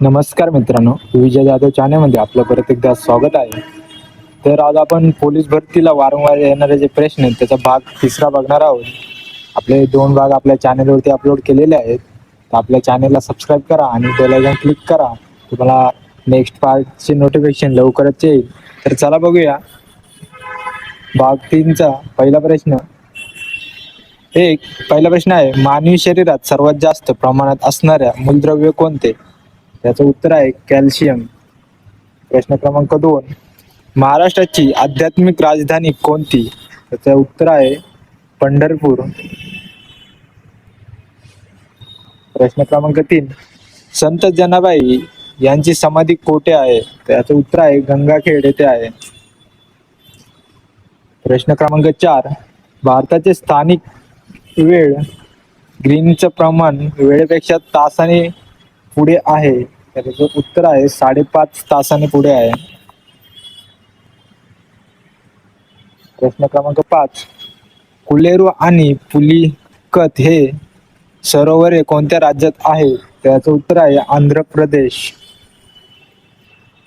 नमस्कार मित्रांनो, विजय जाधव चॅनलमध्ये आपलं परत एकदा स्वागत आहे. तर आज आपण पोलीस भरतीला वारंवार येणारे जे प्रश्न आहेत त्याचा भाग तिसरा बघणार आहोत. आपले 2 भाग आपल्या चॅनलवरती अपलोड केलेले आहेत. तर आपल्या चॅनलला सबस्क्राईब करा आणि बेल आयकॉन क्लिक करा. तुम्हाला नेक्स्ट पार्टचे नोटिफिकेशन लवकरच येईल. तर चला बघूया. भाग 3चा पहिला प्रश्न. पहिला प्रश्न आहे, मानवी शरीरात सर्वात जास्त प्रमाणात असणाऱ्या मूलद्रव्य कोणते? त्याचं उत्तर आहे कॅल्शियम. प्रश्न क्रमांक 2, महाराष्ट्राची आध्यात्मिक राजधानी कोणती? त्याचं उत्तर आहे पंढरपूर. प्रश्न क्रमांक 3, संत जनाबाई यांची समाधी कोठे आहे? त्याचं उत्तर आहे गंगाखेड येथे आहे. प्रश्न क्रमांक 4, भारताचे स्थानिक वेळ ग्रीनचं प्रमाण वेळेपेक्षा तासाने पुढे आहे. त्याचं उत्तर आहे 5.5 तासाने पुढे आहे. प्रश्न क्रमांक 5, कुलेरू आणि पुलिकत हे सरोवरे कोणत्या राज्यात आहे? त्याचं उत्तर आहे आंध्र प्रदेश.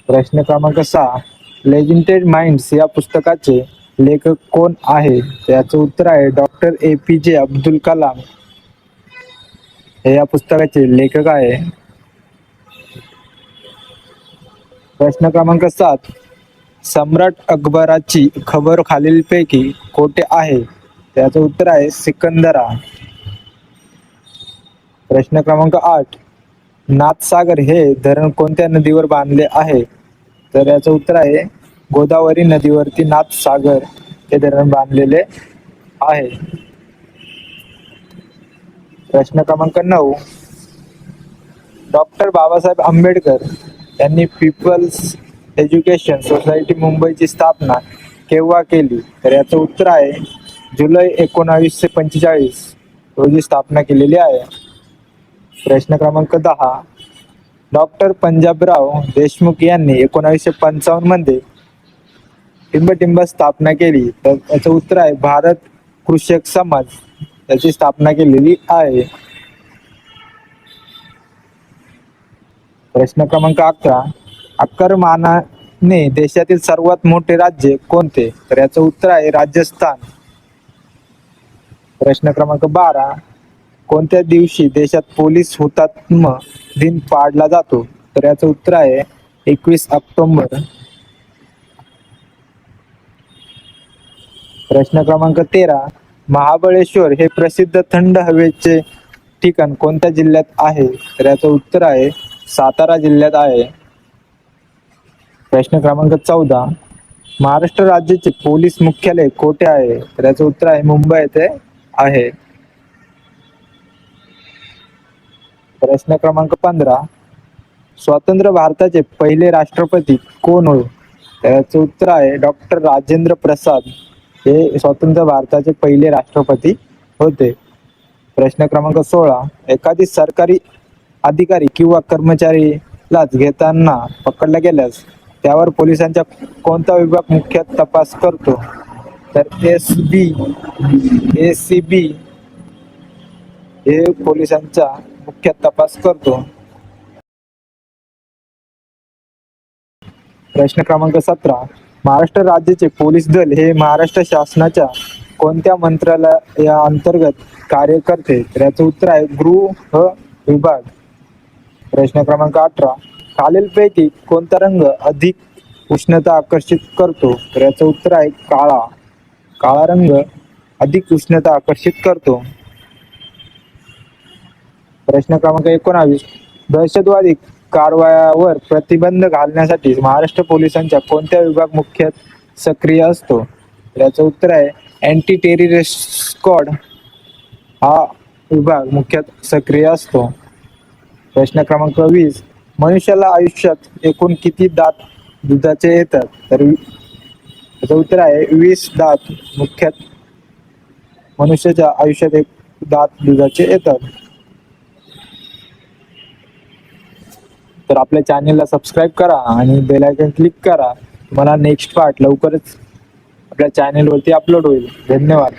प्रश्न क्रमांक 6, लेजेंडेड माइंड्स या पुस्तकाचे लेखक कोण आहे? त्याचं उत्तर आहे डॉक्टर APJ अब्दुल कलाम हे या पुस्तकाचे लेखक आहे. प्रश्न क्रमांक 7, सम्राट अकबराची खबर खालीलपैकी कोठे आहे? त्याचं उत्तर आहे सिकंदरा. प्रश्न क्रमांक 8, नाथसागर हे धरण कोणत्या नदीवर बांधले आहे? तर याचं उत्तर आहे गोदावरी नदीवरती नाथसागर हे धरण बांधलेले आहे. प्रश्न क्रमांक 9, डॉक्टर बाबासाहेब आंबेडकर यांनी पीपल्स एज्युकेशन सोसायटी मुंबईची स्थापना केव्हा केली? तर याचं उत्तर आहे जुलै 1945 रोजी स्थापना केलेली आहे. प्रश्न क्रमांक 10, डॉक्टर पंजाबराव देशमुख यांनी 1955 मध्ये टिंबटिंब स्थापना केली. तर याचं उत्तर आहे भारत कृषक समाज याची स्थापना केलेली आहे. प्रश्न क्रमांक 11, आकारमानाने देशातील सर्वात मोठे राज्य कोणते? तर याचं उत्तर आहे राजस्थान. प्रश्न क्रमांक 12, कोणत्या दिवशी देशात पोलीस हुतात्मा दिन पाळला जातो? तर याचं उत्तर आहे 21 ऑक्टोबर. प्रश्न क्रमांक 13, महाबळेश्वर हे प्रसिद्ध थंड हवेचे ठिकाण कोणत्या जिल्ह्यात आहे? तर याचं उत्तर आहे सातारा जिल्ह्यात आहे. प्रश्न क्रमांक 14, महाराष्ट्र राज्याचे पोलीस मुख्यालय कोठे आहे? तर याचं उत्तर आहे मुंबई येथे आहे. प्रश्न क्रमांक 15, स्वतंत्र भारताचे पहिले राष्ट्रपती कोण होय? त्याचं उत्तर आहे डॉक्टर राजेंद्र प्रसाद हे स्वतंत्र भारताचे पहिले राष्ट्रपती होते. प्रश्न क्रमांक 16, एखादी सरकारी अधिकारी किंवा कर्मचारीलाच घेताना पकडला गेल्यास त्यावर पोलिसांचा कोणता विभाग मुख्य तपास करतो? तर ACB हे पोलिसांचा मुख्य तपास करतो. प्रश्न क्रमांक 17, महाराष्ट्र राज्याचे पोलीस दल हे महाराष्ट्र शासनाच्या कोणत्या मंत्रालया अंतर्गत कार्य करते? तर याचं उत्तर आहे गृह विभाग. प्रश्न क्रमांक 18, खालीलपैकी कोणता रंग अधिक उष्णता आकर्षित करतो? तर याचं उत्तर आहे काळा. काळा रंग अधिक उष्णता आकर्षित करतो. प्रश्न क्रमांक 19, दहशतवादी कारवायावर प्रतिबंध घालण्यासाठी महाराष्ट्र पोलिसांच्या कोणत्या विभाग मुख्य सक्रिय असतो? याचं उत्तर आहे अँटी टेररिस्ट स्क्वॉड हा विभाग मुख्य सक्रिय असतो. प्रश्न क्रमांक 20, मनुष्याला आयुष्यात एकूण किती दात दुधाचे येतात? तर याचं उत्तर आहे 20 दात मुख्य मनुष्याच्या आयुष्यात एक दात दुधाचे येतात. तर आपल्या चॅनलला सबस्क्राईब करा आणि बेल आयकॉन क्लिक करा. तुम्हाला नेक्स्ट पार्ट लवकरच आपल्या चॅनलवरती अपलोड होईल. धन्यवाद.